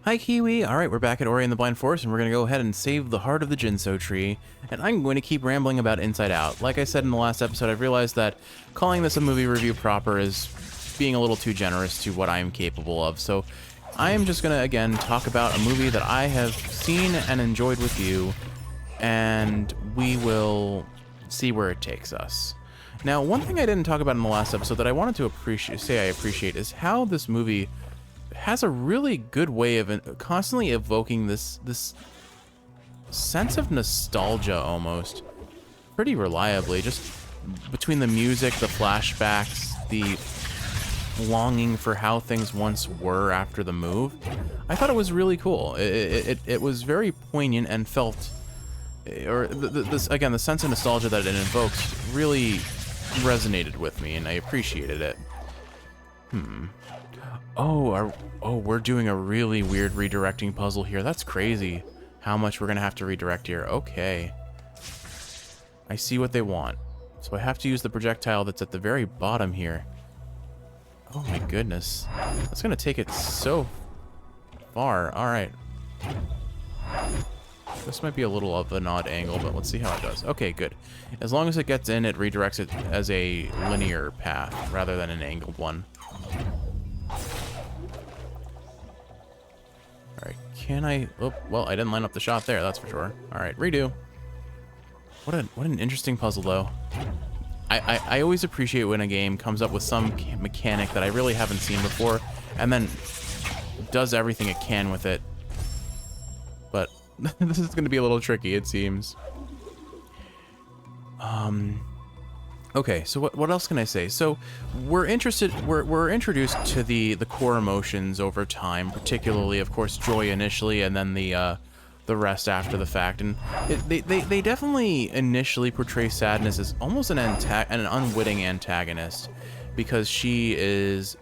Hi, Kiwi. All right, we're back at Ori and the Blind Forest, and we're going to go ahead and save the heart of the Jinso tree. And I'm going to keep rambling about Inside Out. Like I said in the last episode, I've realized that calling this a movie review proper is being a little too generous to what I am capable of. So I am just going to, again, talk about a movie that I have seen and enjoyed with you, and we will see where it takes us. Now, one thing I didn't talk about in the last episode that I wanted to appreciate is how this movie has a really good way of constantly evoking this sense of nostalgia almost pretty reliably, just between the music, the flashbacks, the longing for how things once were after the move. I thought it was really cool. It was very poignant and felt, or this again, the sense of nostalgia that it invokes really resonated with me, and I appreciated it. Oh, we're doing a really weird redirecting puzzle here. That's crazy how much we're going to have to redirect here. Okay. I see what they want. So I have to use the projectile that's at the very bottom here. Oh my goodness. That's going to take it so far. All right. This might be a little of an odd angle, but let's see how it does. Okay, good. As long as it gets in, it redirects it as a linear path rather than an angled one. Alright, can I... Oh, well, I didn't line up the shot there, that's for sure. Alright, redo. What an interesting puzzle, though. I always appreciate when a game comes up with some mechanic that I really haven't seen before, and then does everything it can with it. But this is going to be a little tricky, it seems. Okay, so what else can I say? So we're introduced to the core emotions over time, particularly, of course, joy initially, and then the rest after the fact. And they definitely initially portray sadness as almost an unwitting antagonist, because she is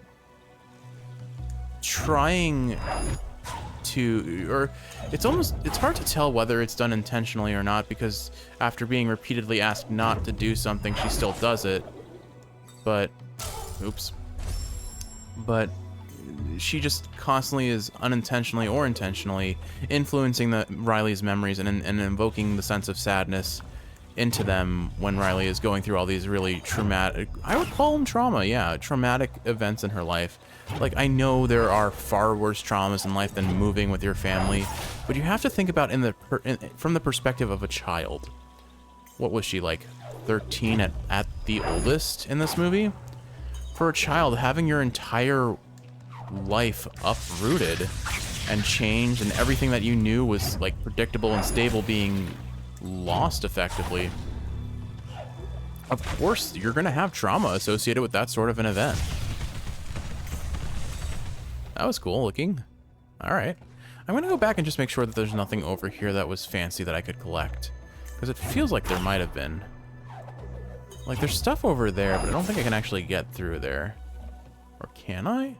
trying to, or it's hard to tell whether it's done intentionally or not, because after being repeatedly asked not to do something, she still does it. But she just constantly is unintentionally or intentionally influencing Riley's memories and invoking the sense of sadness into them when Riley is going through all these really traumatic, I would call them trauma, yeah, traumatic events in her life. Like, I know there are far worse traumas in life than moving with your family, but you have to think about from the perspective of a child. What was she, like 13 at the oldest in this movie? For a child, having your entire life uprooted and changed, and everything that you knew was like predictable and stable being lost effectively. Of course, you're gonna have trauma associated with that sort of an event. That was cool looking. All right. I'm gonna go back and just make sure that there's nothing over here that was fancy that I could collect, because it feels like there might have been. Like, there's stuff over there, but I don't think I can actually get through there. Or can I?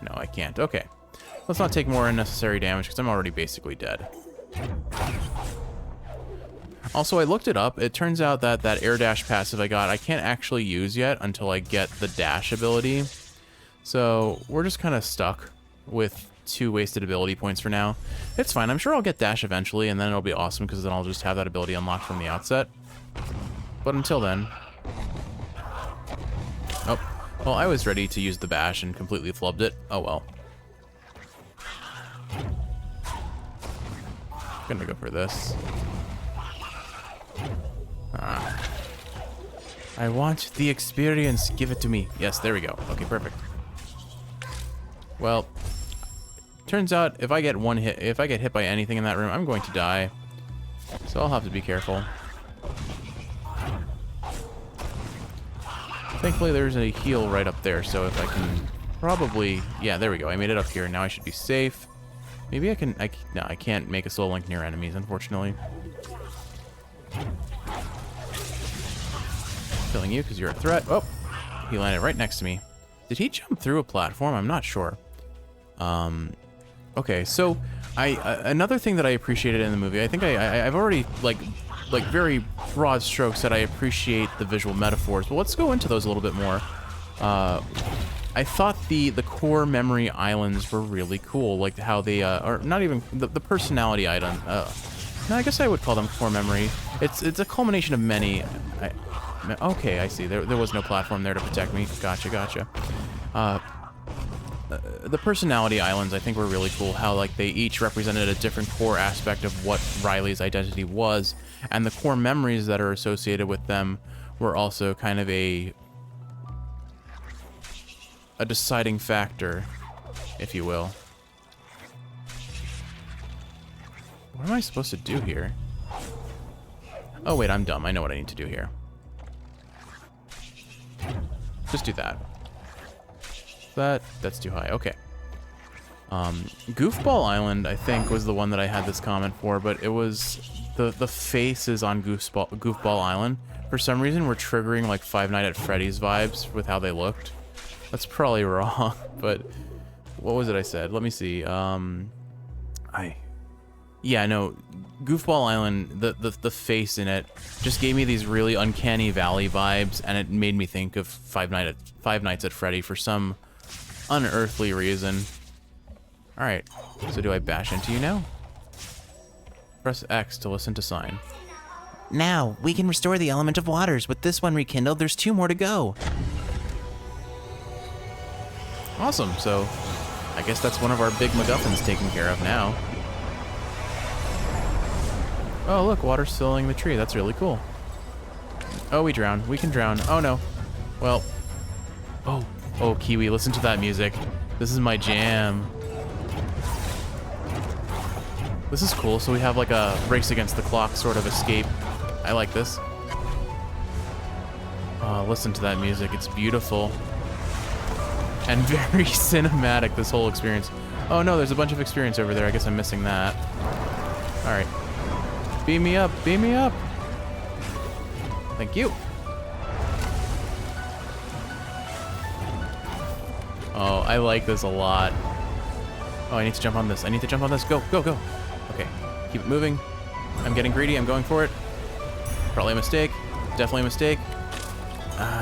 No, I can't. Okay. Let's not take more unnecessary damage, because I'm already basically dead. Also, I looked it up. It turns out that air dash passive I got, I can't actually use yet until I get the dash ability. So we're just kind of stuck with 2 wasted ability points for now. It's fine. I'm sure I'll get dash eventually, and then it'll be awesome, because then I'll just have that ability unlocked from the outset. But until then... Oh, well, I was ready to use the bash and completely flubbed it. Oh well. Gonna go for this. I want the experience. Give it to me. Yes, there we go. Okay, perfect. Well, turns out if I get hit by anything in that room, I'm going to die. So I'll have to be careful. Thankfully, there's a heal right up there, so if I can probably... Yeah, there we go. I made it up here. Now I should be safe. Maybe I can... No, I can't make a slow link near enemies, unfortunately. Killing you because you're a threat. Oh, he landed right next to me. Did he jump through a platform? I'm not sure. Okay, so another thing that I appreciated in the movie, I think I've already like very broad strokes that I appreciate the visual metaphors, but let's go into those a little bit more. I thought the core memory islands were really cool, like how they or not even the personality island. No, I guess I would call them core memory. It's a culmination of many. Okay, I see. There was no platform there to protect me. Gotcha. The personality islands, I think, were really cool. How like they each represented a different core aspect of what Riley's identity was, and the core memories that are associated with them were also kind of a deciding factor, if you will. What am I supposed to do here? Oh wait, I'm dumb. I know what I need to do here. Just do that. That's too high. Okay. Goofball Island, I think, was the one that I had this comment for, but it was the faces on Goofball Island. For some reason, were triggering like Five Nights at Freddy's vibes with how they looked. That's probably wrong, but what was it I said? Let me see. Yeah, no, Goofball Island, the face in it just gave me these really uncanny valley vibes, and it made me think of Five Nights at Freddy for some unearthly reason. Alright, so do I bash into you now? Press X to listen to sign. Now, we can restore the element of waters. With this one rekindled, there's 2 more to go. Awesome, so I guess that's one of our big MacGuffins taken care of now. Oh, look, water's filling the tree. That's really cool. Oh, we drown. We can drown. Oh, no. Well. Oh, Kiwi, listen to that music. This is my jam. This is cool. So we have like a race against the clock sort of escape. I like this. Oh, listen to that music. It's beautiful. And very cinematic, this whole experience. Oh, no, there's a bunch of experience over there. I guess I'm missing that. All right. Beam me up, beam me up. Thank you. Oh, I like this a lot. Oh, I need to jump on this. I need to jump on this. Go, go, go. Okay, keep it moving. I'm getting greedy. I'm going for it. Probably a mistake. Definitely a mistake.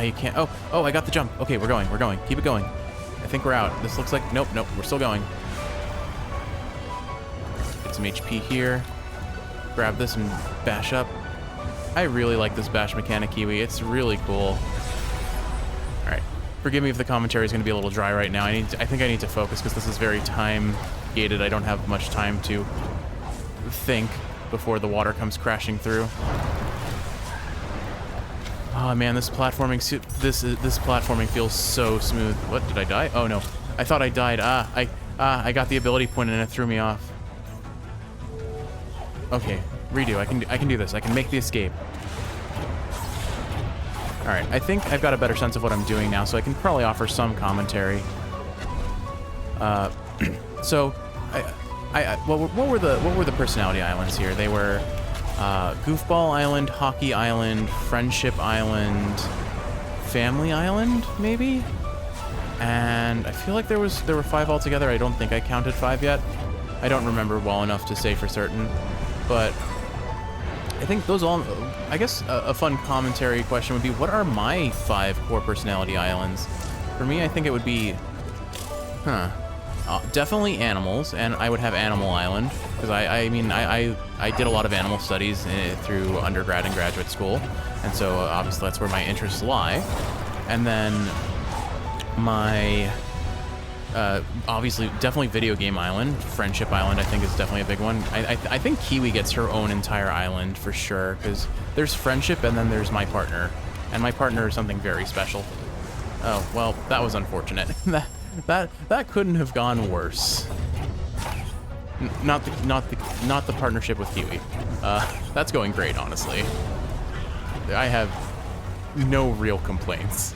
You can't. Oh, I got the jump. Okay, we're going. We're going. Keep it going. I think we're out. This looks like... Nope, we're still going. Get some HP here. Grab this and bash up. I really like this bash mechanic, Kiwi. It's really cool. Alright. Forgive me if the commentary is going to be a little dry right now. I think I need to focus because this is very time-gated. I don't have much time to think before the water comes crashing through. Oh man, this platforming feels so smooth. What, did I die? Oh no. I thought I died. I got the ability point and it threw me off. Okay, redo. I can do this. I can make the escape. All right, I think I've got a better sense of what I'm doing now, so I can probably offer some commentary. So, what were the personality islands here? They were Goofball Island, Hockey Island, Friendship Island, Family Island, maybe. And I feel like there were 5 altogether. I don't think I counted 5 yet. I don't remember well enough to say for certain. But I think those all... I guess a fun commentary question would be, what are my 5 core personality islands? For me, I think it would be... definitely animals, and I would have Animal Island, because I mean, I did a lot of animal studies through undergrad and graduate school, and so obviously that's where my interests lie. And then my... obviously, definitely Video Game Island. Friendship Island, I think, is definitely a big one. I think Kiwi gets her own entire island for sure, because there's friendship and then there's my partner. And my partner is something very special. Oh, well, that was unfortunate. that couldn't have gone worse. Not the partnership with Kiwi. That's going great, honestly. I have no real complaints.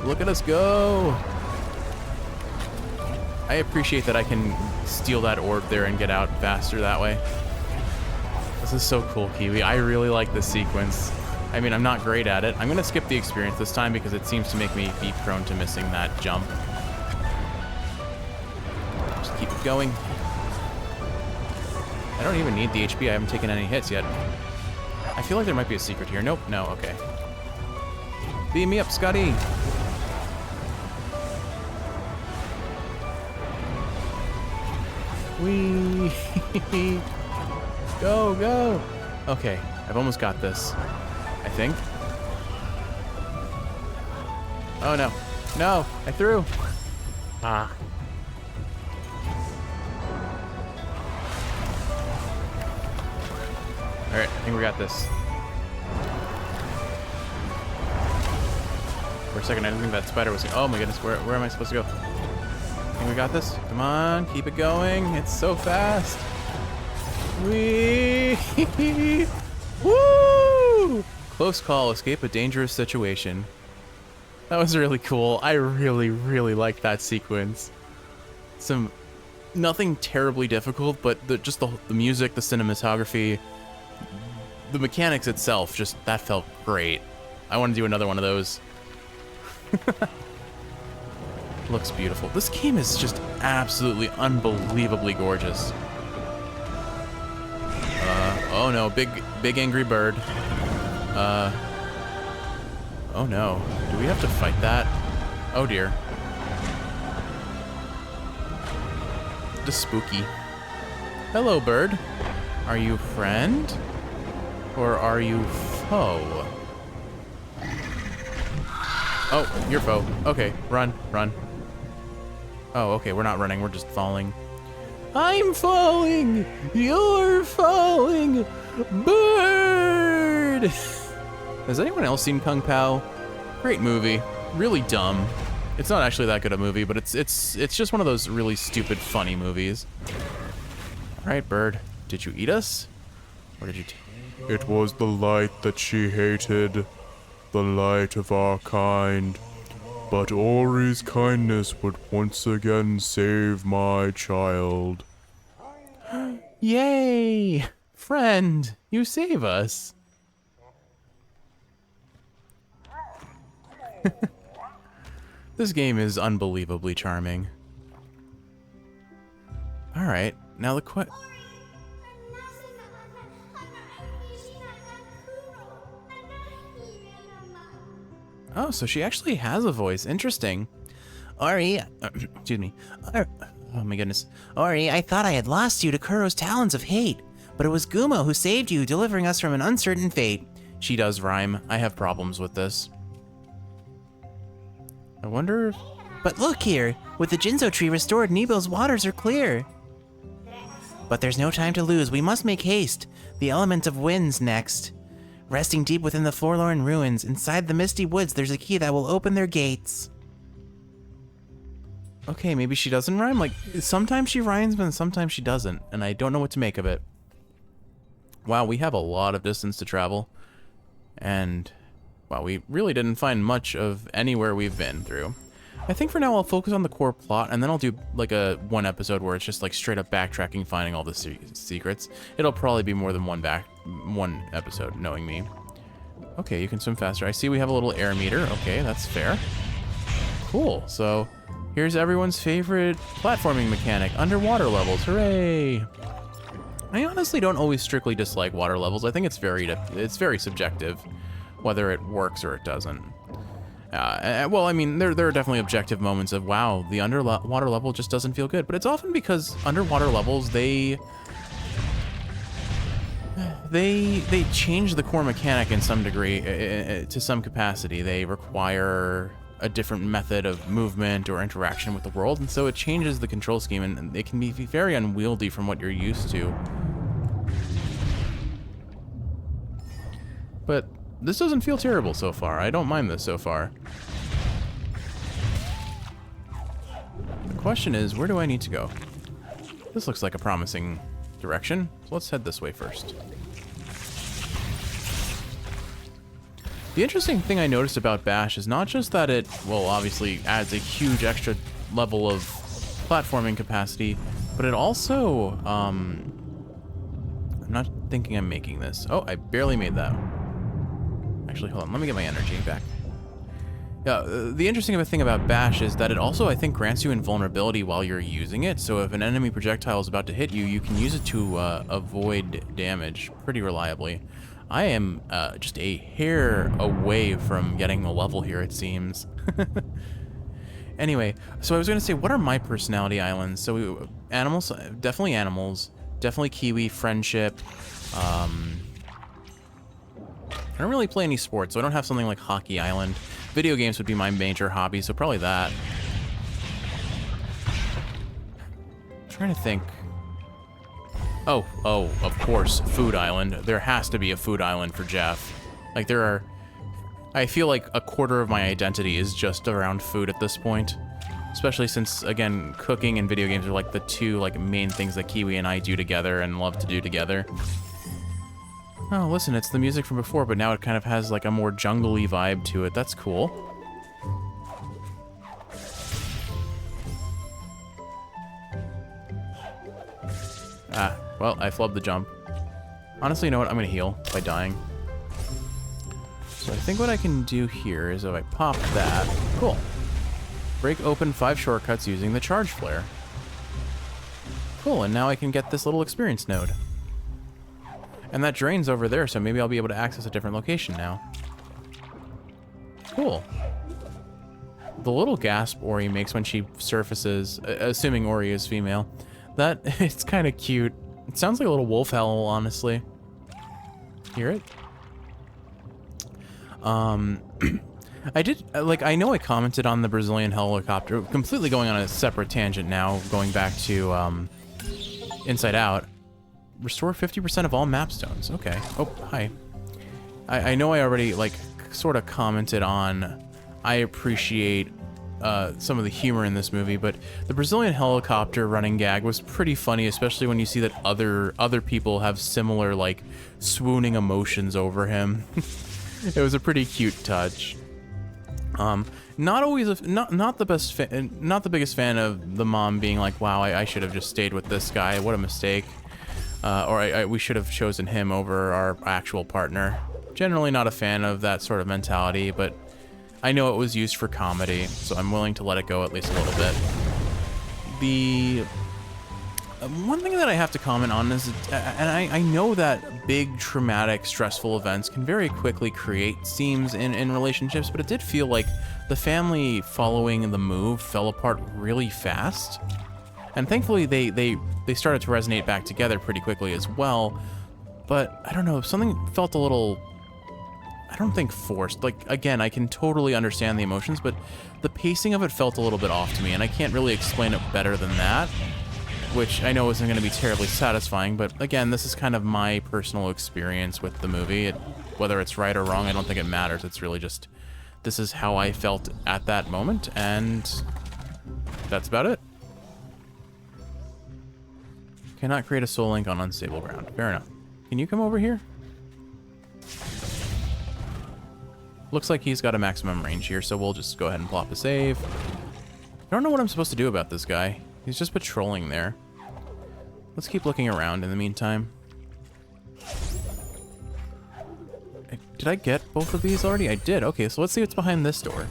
Look at us go! I appreciate that I can steal that orb there and get out faster that way. This is so cool, Kiwi. I really like this sequence. I mean, I'm not great at it. I'm going to skip the experience this time because it seems to make me be prone to missing that jump. Just keep it going. I don't even need the HP. I haven't taken any hits yet. I feel like there might be a secret here. Nope, no, okay. Beam me up, Scotty. Whee! Go, go! Okay, I've almost got this. I think. Oh no. No! I threw! Ah. Alright, I think we got this. For a second, I didn't think that spider was... Oh my goodness, where am I supposed to go? I think we got this. Come on, keep it going. It's so fast. Whee! Woo! Close call, escape a dangerous situation. That was really cool. I really, really liked that sequence. Nothing terribly difficult, but just the music, the cinematography, the mechanics itself, just that felt great. I want to do another one of those. Looks beautiful. This game is just absolutely unbelievably gorgeous. Oh no, big angry bird. Oh no, do we have to fight that? Oh dear. Just spooky. Hello, bird. Are you friend? Or are you foe? Oh, you're foe. Okay, run, run. Oh, okay, we're not running, we're just falling. I'm falling! You're falling! Bird! Has anyone else seen Kung Pow? Great movie. Really dumb. It's not actually that good a movie, but it's just one of those really stupid, funny movies. Alright, bird. Did you eat us? Or did you It was the light that she hated, the light of our kind. But Ori's kindness would once again save my child. Yay! Friend, you save us. This game is unbelievably charming. Alright, now the Oh, so she actually has a voice. Interesting. Ori, Excuse me. Oh my goodness. Ori, I thought I had lost you to Kuro's talons of hate, but it was Gumo who saved you, delivering us from an uncertain fate. She does rhyme. I have problems with this. I wonder if... But look here, with the Jinzo tree restored, Nibel's waters are clear. But there's no time to lose, we must make haste. The element of wind's next. Resting deep within the forlorn ruins, inside the misty woods, there's a key that will open their gates. Okay, maybe she doesn't rhyme. Like, sometimes she rhymes, but sometimes she doesn't, and I don't know what to make of it. Wow, we have a lot of distance to travel. And, wow, we really didn't find much of anywhere we've been through. I think for now I'll focus on the core plot, and then I'll do like one episode where it's just like straight up backtracking, finding all the secrets. It'll probably be more than one episode, knowing me. Okay, you can swim faster. I see we have a little air meter. Okay, that's fair. Cool. So here's everyone's favorite platforming mechanic, underwater levels. Hooray! I honestly don't always strictly dislike water levels. I think it's very subjective, whether it works or it doesn't. Well, I mean, there are definitely objective moments of, wow, the underwater level just doesn't feel good. But it's often because underwater levels, they change the core mechanic in some degree, to some capacity. They require a different method of movement or interaction with the world, and so it changes the control scheme, and it can be very unwieldy from what you're used to. But this doesn't feel terrible so far. I don't mind this so far. The question is, where do I need to go? This looks like a promising direction, so let's head this way first. The interesting thing I noticed about Bash is not just that it, well, obviously adds a huge extra level of platforming capacity, but it also, I'm not thinking I'm making this. Oh, I barely made that. Actually, hold on, let me get my energy back. The interesting thing about Bash is that it also, I think, grants you invulnerability while you're using it, so if an enemy projectile is about to hit you, you can use it to avoid damage pretty reliably. I am just a hair away from getting a level here, it seems. Anyway, so I was going to say, what are my personality islands? So animals, definitely kiwi, friendship. I don't really play any sports, so I don't have something like Hockey Island. Video games would be my major hobby, so probably that. I'm trying to think. Oh, of course, Food Island. There has to be a Food Island for Jeff. Like, there are... I feel like a quarter of my identity is just around food at this point. Especially since, again, cooking and video games are like the two like main things that Kiwi and I do together and love to do together. Oh, listen, it's the music from before, but now it kind of has like a more jungle-y vibe to it. That's cool. Ah, well, I flubbed the jump. Honestly, you know what? I'm gonna heal by dying. So I think what I can do here is if I pop that... Cool. Break open 5 shortcuts using the charge flare. Cool, and now I can get this little experience node. And that drains over there, so maybe I'll be able to access a different location now. Cool. The little gasp Ori makes when she surfaces, assuming Ori is female, that it's kind of cute. It sounds like a little wolf howl, honestly. Hear it? I did, like, I know I commented on the Brazilian helicopter, completely going on a separate tangent now, going back to, Inside Out. Restore 50% of all map stones. Okay. Oh, hi. I know I already, like, sort of commented on, I appreciate, some of the humor in this movie, but the Brazilian helicopter running gag was pretty funny, especially when you see that other people have similar, like, swooning emotions over him. It was a pretty cute touch. Not always not the best not the biggest fan of the mom being like, wow, I should have just stayed with this guy, what a mistake, or we should have chosen him over our actual partner. Generally not a fan of that sort of mentality, but I know it was used for comedy, so I'm willing to let it go at least a little bit. The one thing that I have to comment on is, and I know that big, traumatic, stressful events can very quickly create seams in relationships, but it did feel like the family following the move fell apart really fast. And thankfully, they started to resonate back together pretty quickly as well. But, I don't know, something felt a little, I don't think forced. Like, again, I can totally understand the emotions, but the pacing of it felt a little bit off to me, and I can't really explain it better than that. Which I know isn't going to be terribly satisfying, but again, this is kind of my personal experience with the movie. Whether it's right or wrong, I don't think it matters. It's really just, this is how I felt at that moment, and that's about it. Cannot create a soul link on unstable ground. Fair enough. Can you come over here? Looks like he's got a maximum range here, so we'll just go ahead and plop a save. I don't know what I'm supposed to do about this guy. He's just patrolling there. Let's keep looking around in the meantime. Did I get both of these already? I did. Okay, so let's see what's behind this door.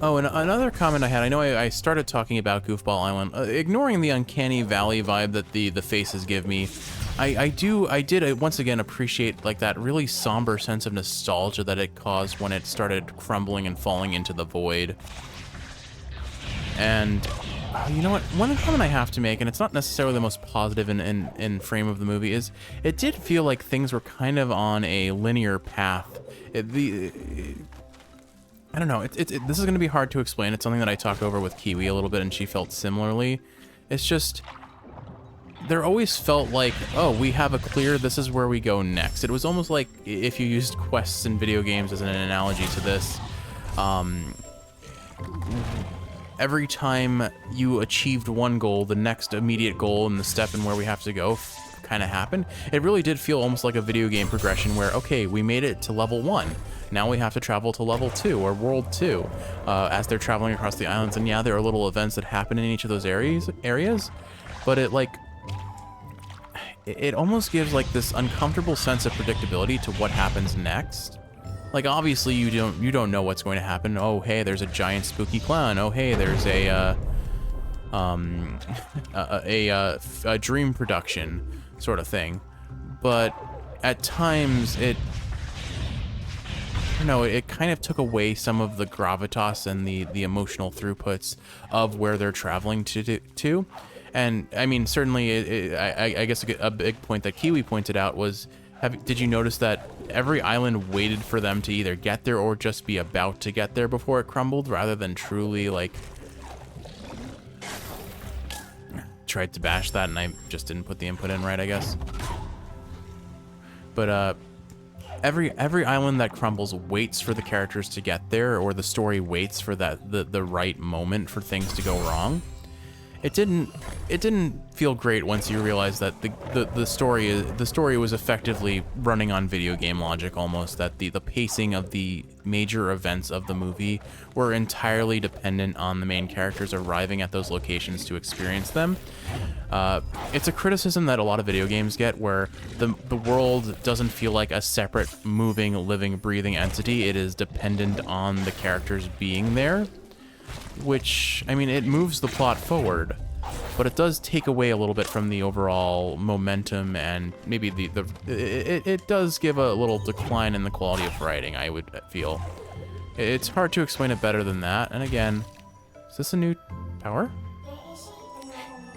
Oh, and another comment I had, I know I started talking about Goofball Island. Ignoring the uncanny valley vibe that the faces give me, I did once again appreciate like that really somber sense of nostalgia that it caused when it started crumbling and falling into the void. And you know what? One comment I have to make, and it's not necessarily the most positive in frame of the movie, is it did feel like things were kind of on a linear path. I don't know. This is going to be hard to explain. It's something that I talked over with Kiwi a little bit, and she felt similarly. It's just, there always felt like, oh, we have a clear, this is where we go next. It was almost like if you used quests in video games as an analogy to this. Every time you achieved one goal, the next immediate goal and the step in where we have to go kind of happened. It really did feel almost like a video game progression where, okay, we made it to level 1. Now we have to travel to level 2 or world 2 as they're traveling across the islands. And yeah, there are little events that happen in each of those areas, but it almost gives like this uncomfortable sense of predictability to what happens next. Like, obviously you don't know what's going to happen. Oh, hey, there's a giant spooky clown. Oh, hey, there's a dream production. sort of thing. But at times it kind of took away some of the gravitas and the emotional throughputs of where they're traveling to. And I mean, certainly, I guess a big point that Kiwi pointed out was, did you notice that every island waited for them to either get there or just be about to get there before it crumbled, rather than truly, like, tried to bash that and I just didn't put the input in right, I guess. But, every island that crumbles waits for the characters to get there, or the story waits for the right moment for things to go wrong. It didn't feel great once you realized that the story was effectively running on video game logic almost, that the pacing of the major events of the movie were entirely dependent on the main characters arriving at those locations to experience them. It's a criticism that a lot of video games get, where the world doesn't feel like a separate, moving, living, breathing entity. It is dependent on the characters being there, which, I mean, it moves the plot forward, but it does take away a little bit from the overall momentum, and maybe it does give a little decline in the quality of writing, I would feel. It's hard to explain it better than that. And again, is this a new power?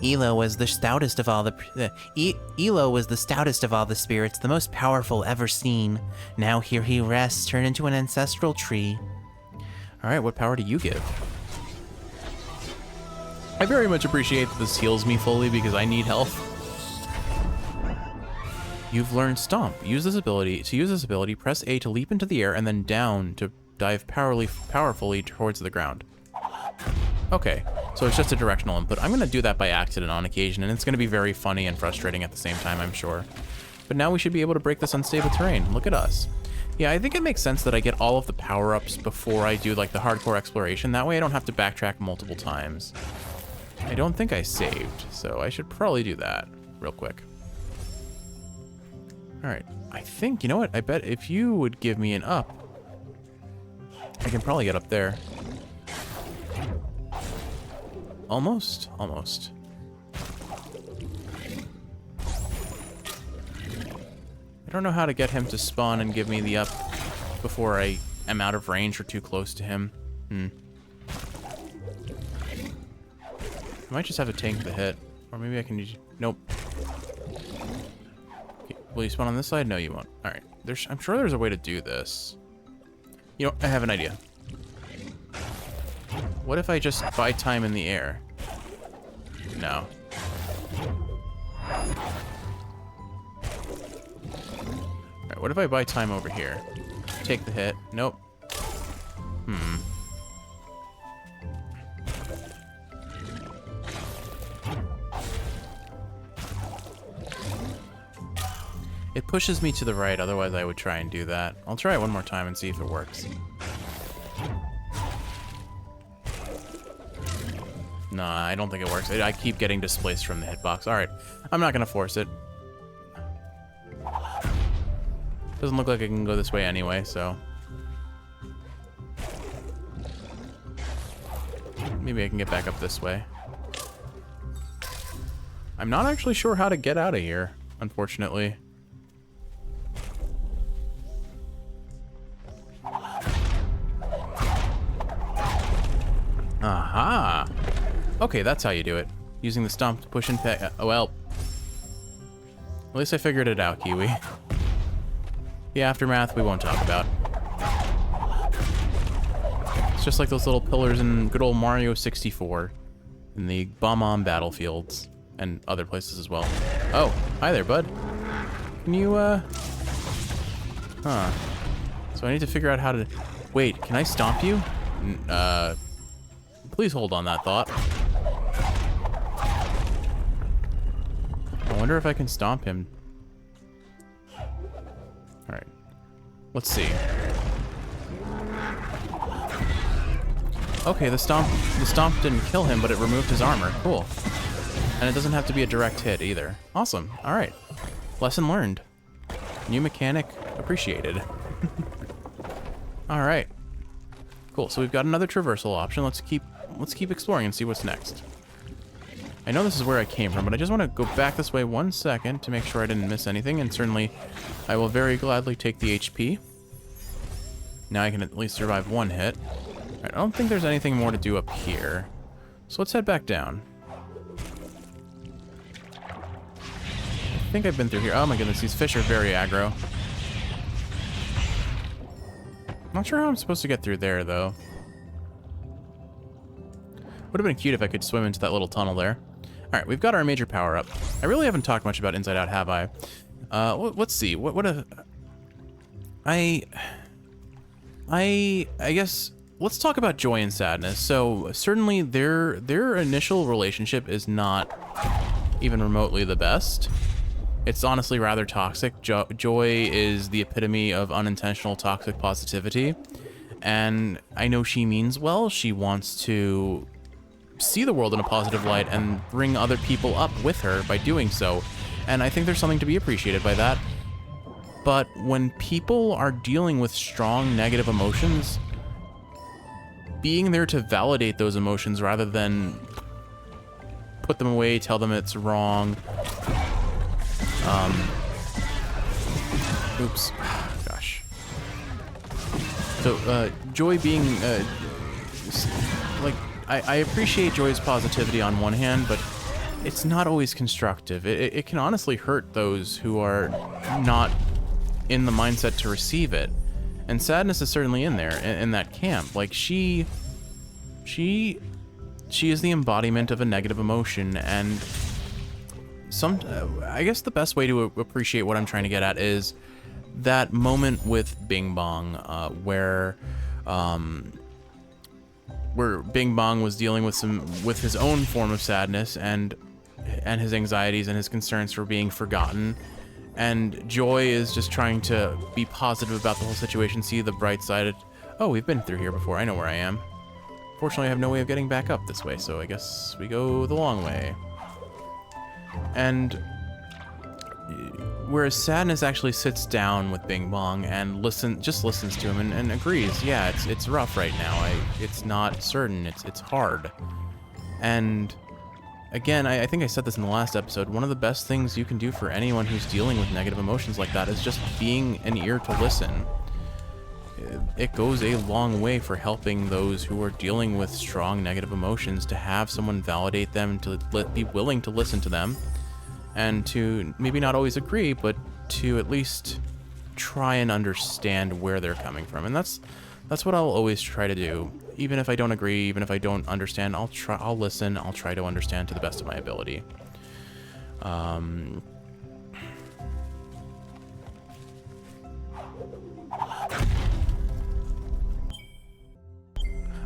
Elo was the stoutest of all Elo was the stoutest of all the spirits, the most powerful ever seen. Now here he rests, turned into an ancestral tree. All right, what power do you give? I very much appreciate that this heals me fully because I need health. You've learned Stomp. To use this ability, press A to leap into the air and then down to dive powerfully towards the ground. Okay, so it's just a directional input. I'm gonna do that by accident on occasion, and it's gonna be very funny and frustrating at the same time, I'm sure. But now we should be able to break this unstable terrain. Look at us. Yeah, I think it makes sense that I get all of the power-ups before I do, like, the hardcore exploration. That way I don't have to backtrack multiple times. I don't think I saved, so I should probably do that real quick. All right, I think, you know what? I bet if you would give me an up, I can probably get up there. Almost. I don't know how to get him to spawn and give me the up before I am out of range or too close to him. I might just have to tank the hit. Or maybe I can use... Nope. Okay, will you spawn on this side? No, you won't. Alright. I'm sure there's a way to do this. You know, I have an idea. What if I just buy time in the air? No. Alright, what if I buy time over here? Take the hit. Nope. It pushes me to the right, otherwise I would try and do that. I'll try it one more time and see if it works. Nah, I don't think it works. I keep getting displaced from the hitbox. Alright, I'm not gonna force it. Doesn't look like I can go this way anyway, so... maybe I can get back up this way. I'm not actually sure how to get out of here, unfortunately. Aha! Okay, that's how you do it. Using the stomp to push and peg. Oh, well. At least I figured it out, Kiwi. The aftermath we won't talk about. It's just like those little pillars in good old Mario 64. In the Bomb-On battlefields. And other places as well. Oh, hi there, bud. Can you, Huh. So I need to figure out how to... Wait, can I stomp you? Please hold on that thought. I wonder if I can stomp him. Alright. Let's see. Okay, the stomp didn't kill him, but it removed his armor. Cool. And it doesn't have to be a direct hit either. Awesome. Alright. Lesson learned. New mechanic appreciated. Alright. Cool, so we've got another traversal option. Let's keep exploring and see what's next. I know this is where I came from, but I just want to go back this way 1 second to make sure I didn't miss anything, and certainly I will very gladly take the HP. Now I can at least survive 1 hit. I don't think there's anything more to do up here. So let's head back down. I think I've been through here. Oh my goodness, these fish are very aggro. Not sure how I'm supposed to get through there, though. Would have been cute if I could swim into that little tunnel there. Alright, we've got our major power-up. I really haven't talked much about Inside Out, have I? Let's see. I guess let's talk about joy and sadness. So certainly their initial relationship is not even remotely the best. It's honestly rather toxic. Joy is the epitome of unintentional toxic positivity, and I know she means well. She wants to see the world in a positive light and bring other people up with her by doing so, and I think there's something to be appreciated by that. But when people are dealing with strong negative emotions, being there to validate those emotions rather than put them away, tell them it's wrong. Oops. Gosh. So, Joy being, like, I appreciate Joy's positivity on one hand, but it's not always constructive. It can honestly hurt those who are not in the mindset to receive it. And sadness is certainly in there, in that camp. Like, she is the embodiment of a negative emotion, and I guess the best way to appreciate what I'm trying to get at is that moment with Bing Bong, where Bing Bong was dealing with his own form of sadness and his anxieties and his concerns for being forgotten, and Joy is just trying to be positive about the whole situation, see the bright side. Oh, we've been through here before. I know where I am. Fortunately, I have no way of getting back up this way, so I guess we go the long way. And whereas sadness actually sits down with Bing Bong and just listens to him and agrees, yeah, it's rough right now. It's not certain. It's hard. And again, I think I said this in the last episode. One of the best things you can do for anyone who's dealing with negative emotions like that is just being an ear to listen. It goes a long way for helping those who are dealing with strong negative emotions to have someone validate them, to be willing to listen to them, and to maybe not always agree, but to at least try and understand where they're coming from. And that's what I'll always try to do. Even if I don't agree, even if I don't understand, I'll listen, I'll try to understand to the best of my ability.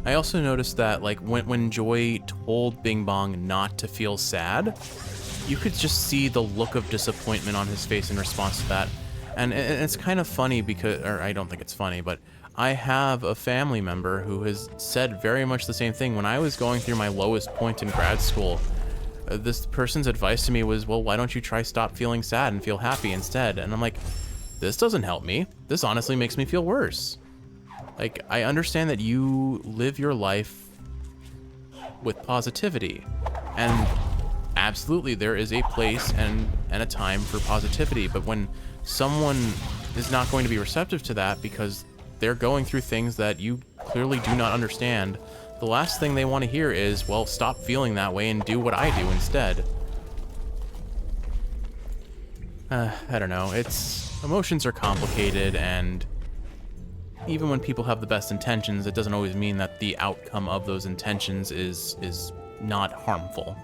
I also noticed that, like, when Joy told Bing Bong not to feel sad, you could just see the look of disappointment on his face in response to that. And it's kind of funny because, or I don't think it's funny, but I have a family member who has said very much the same thing. When I was going through my lowest point in grad school, this person's advice to me was, well, why don't you try stop feeling sad and feel happy instead? And I'm like, this doesn't help me. This honestly makes me feel worse. Like, I understand that you live your life with positivity, and absolutely there is a place and a time for positivity, but when someone is not going to be receptive to that because they're going through things that you clearly do not understand, the last thing they want to hear is, well, stop feeling that way and do what I do instead. I don't know. Emotions are complicated, and even when people have the best intentions, it doesn't always mean that the outcome of those intentions is not harmful.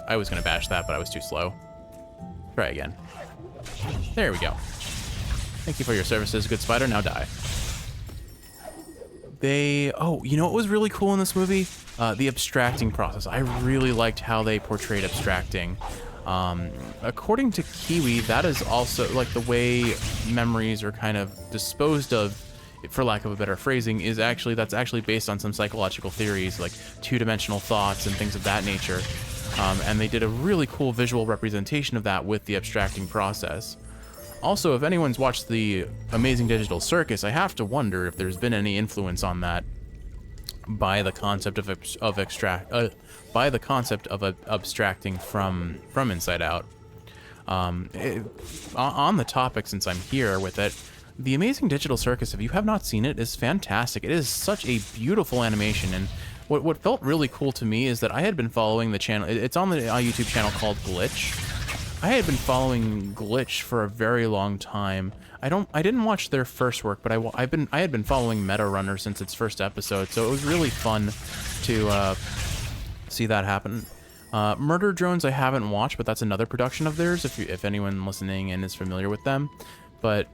I was gonna bash that, but I was too slow. Try again. There we go. Thank you for your services, good spider, now die. Oh, you know what was really cool in this movie? The abstracting process. I really liked how they portrayed abstracting. According to Kiwi, that is also, like, the way memories are kind of disposed of, for lack of a better phrasing, that's actually based on some psychological theories, like two-dimensional thoughts and things of that nature. And they did a really cool visual representation of that with the abstracting process. Also, if anyone's watched the Amazing Digital Circus, I have to wonder if there's been any influence on that. by the concept of abstracting from Inside Out. On the topic, since I'm here with it, the Amazing Digital Circus, if you have not seen it, is fantastic. It is such a beautiful animation, and what felt really cool to me is that I had been following the channel. It's on the YouTube channel called Glitch. I had been following Glitch for a very long time. I didn't watch their first work, but I had been following Meta Runner since its first episode, so it was really fun to see that happen. Murder Drones I haven't watched, but that's another production of theirs. If anyone listening in is familiar with them, but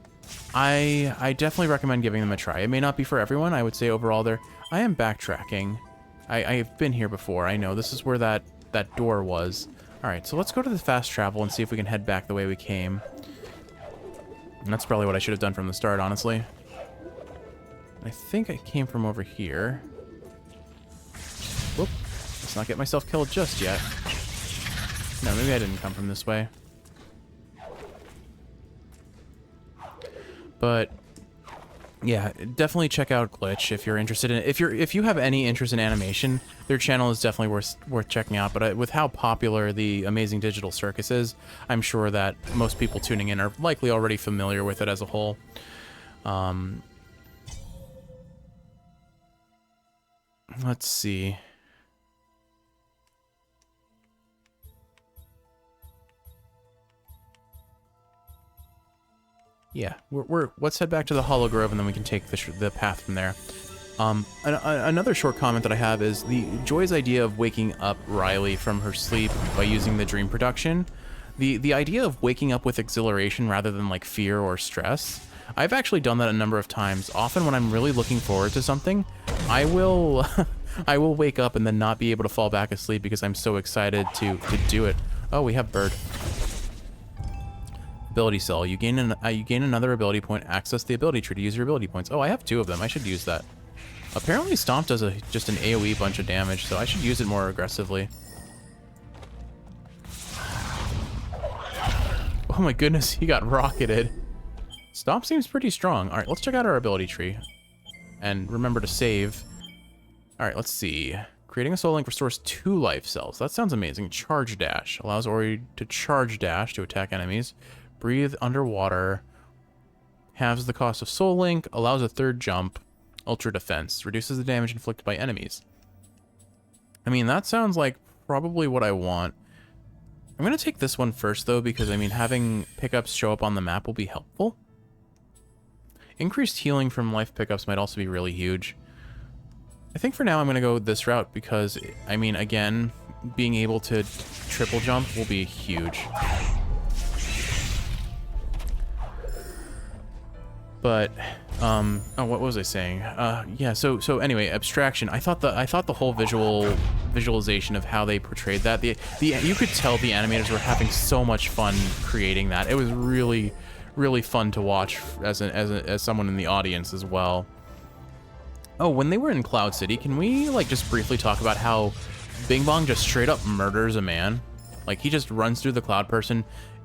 I definitely recommend giving them a try. It may not be for everyone. I would say overall, I am backtracking. I've been here before. I know this is where that door was. All right, so let's go to the fast travel and see if we can head back the way we came. And that's probably what I should have done from the start, honestly. I think I came from over here. Whoop. Let's not get myself killed just yet. No, maybe I didn't come from this way. But yeah, definitely check out Glitch if you're interested in it. If you have any interest in animation, their channel is definitely worth checking out. But with how popular the Amazing Digital Circus is, I'm sure that most people tuning in are likely already familiar with it as a whole. Let's see. Yeah, let's head back to the Hollow Grove, and then we can take the path from there. Another short comment that I have is Joy's idea of waking up Riley from her sleep by using the dream production. The idea of waking up with exhilaration rather than like fear or stress. I've actually done that a number of times. Often when I'm really looking forward to something, I will I will wake up and then not be able to fall back asleep because I'm so excited to do it. Oh, we have Bird. Ability cell. You gain another ability point. Access the ability tree to use your ability points. Oh, I have 2 of them. I should use that. Apparently Stomp does just an AoE bunch of damage, so I should use it more aggressively. Oh my goodness, he got rocketed. Stomp seems pretty strong. Alright, let's check out our ability tree. And remember to save. Alright, let's see. Creating a soul link restores 2 life cells. That sounds amazing. Charge dash. Allows Ori to charge dash to attack enemies. Breathe underwater. Halves the cost of soul link. Allows a 3rd jump. Ultra defense. Reduces the damage inflicted by enemies. I mean, that sounds like probably what I want. I'm going to take this one first, though, because, I mean, having pickups show up on the map will be helpful. Increased healing from life pickups might also be really huge. I think for now I'm going to go this route because, I mean, again, being able to triple jump will be huge. But, oh, what was I saying? Yeah, so anyway, abstraction. I thought the whole visualization of how they portrayed that, you could tell the animators were having so much fun creating that. It was really, really fun to watch as someone in the audience as well. Oh, when they were in Cloud City, can we like just briefly talk about how Bing Bong just straight up murders a man? Like he just runs through the cloud person,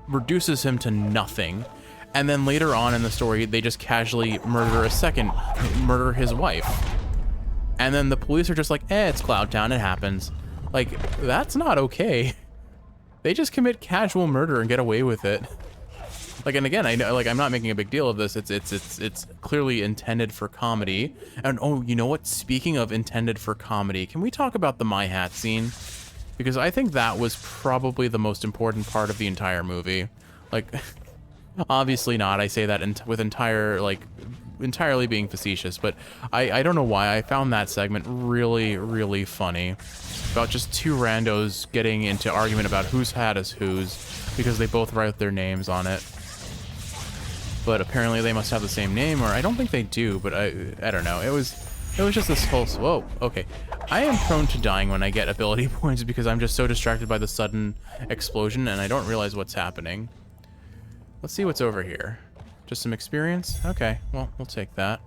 reduces him to nothing. And then later on in the story, they just casually murder his wife. And then the police are just like, it's Cloud Town, it happens. Like, that's not okay. They just commit casual murder and get away with it. Like, and again, I know, like, I'm not making a big deal of this. It's clearly intended for comedy. And oh, you know what? Speaking of intended for comedy, can we talk about the My Hat scene? Because I think that was probably the most important part of the entire movie. Like... Obviously not. I say that with entirely being facetious, but I don't know why I found that segment really, really funny. About just 2 randos getting into argument about whose hat is whose because they both write their names on it. But apparently they must have the same name, or I don't think they do, but I don't know. It was just this whole... Whoa, okay. I am prone to dying when I get ability points because I'm just so distracted by the sudden explosion and I don't realize what's happening. Let's see what's over here. Just some experience? Okay, well, we'll take that.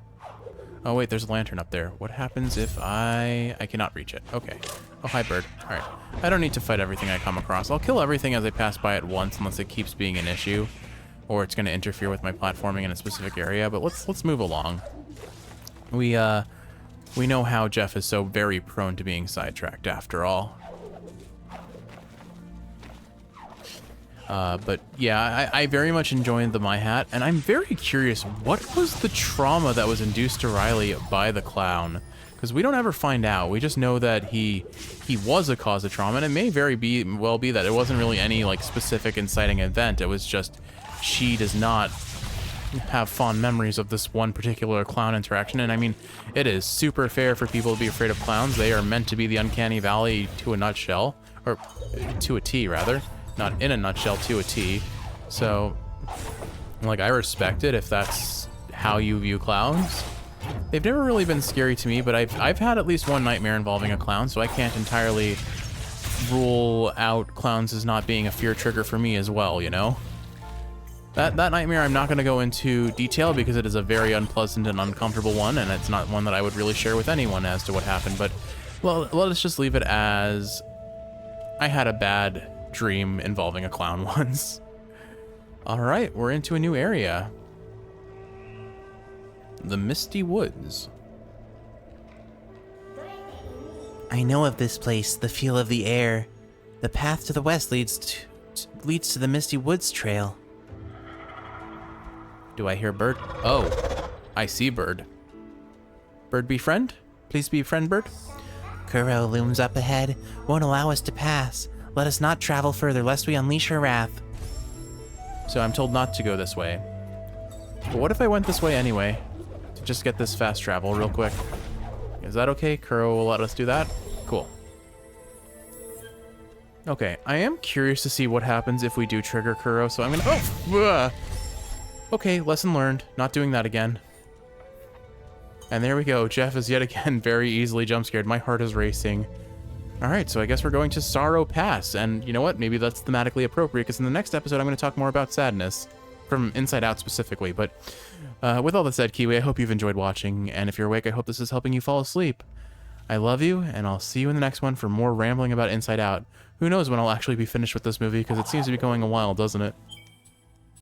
Oh, wait, there's a lantern up there. What happens if I cannot reach it? Okay. Oh, hi, Bird. All right. I don't need to fight everything I come across. I'll kill everything as I pass by at once unless it keeps being an issue. Or it's going to interfere with my platforming in a specific area. But let's move along. We We know how Jeff is so very prone to being sidetracked after all. But yeah, I very much enjoyed the My Hat, and I'm very curious, what was the trauma that was induced to Riley by the clown? Because we don't ever find out. We just know that he was a cause of trauma, and it may well be that it wasn't really any like specific inciting event. It was just she does not have fond memories of this one particular clown interaction. And I mean, it is super fair for people to be afraid of clowns. They are meant to be the uncanny valley to a nutshell, or to a T rather. Not in a nutshell, to a T. So, like, I respect it if that's how you view clowns. They've never really been scary to me, but I've had at least one nightmare involving a clown, so I can't entirely rule out clowns as not being a fear trigger for me as well, you know? That nightmare I'm not going to go into detail because it is a very unpleasant and uncomfortable one, and it's not one that I would really share with anyone as to what happened, but, well, let us just leave it as I had a bad dream involving a clown once. All right, we're into a new area. The Misty Woods. I know of this place, the feel of the air. The path to the west leads to the Misty Woods trail. Do I hear Bird? Oh, I see Bird. Bird befriend? Please befriend Bird. Kuro looms up ahead, won't allow us to pass. Let us not travel further, lest we unleash her wrath. So I'm told not to go this way. But what if I went this way anyway? To just get this fast travel real quick. Is that okay? Kuro will let us do that? Cool. Okay, I am curious to see what happens if we do trigger Kuro, so I'm gonna... Oh! Okay, lesson learned. Not doing that again. And there we go. Jeff is yet again very easily jump scared. My heart is racing. Alright, so I guess we're going to Sorrow Pass, and you know what? Maybe that's thematically appropriate, because in the next episode I'm going to talk more about sadness, from Inside Out specifically, but with all that said, Kiwi, I hope you've enjoyed watching, and if you're awake, I hope this is helping you fall asleep. I love you, and I'll see you in the next one for more rambling about Inside Out. Who knows when I'll actually be finished with this movie, because it seems to be going a while, doesn't it?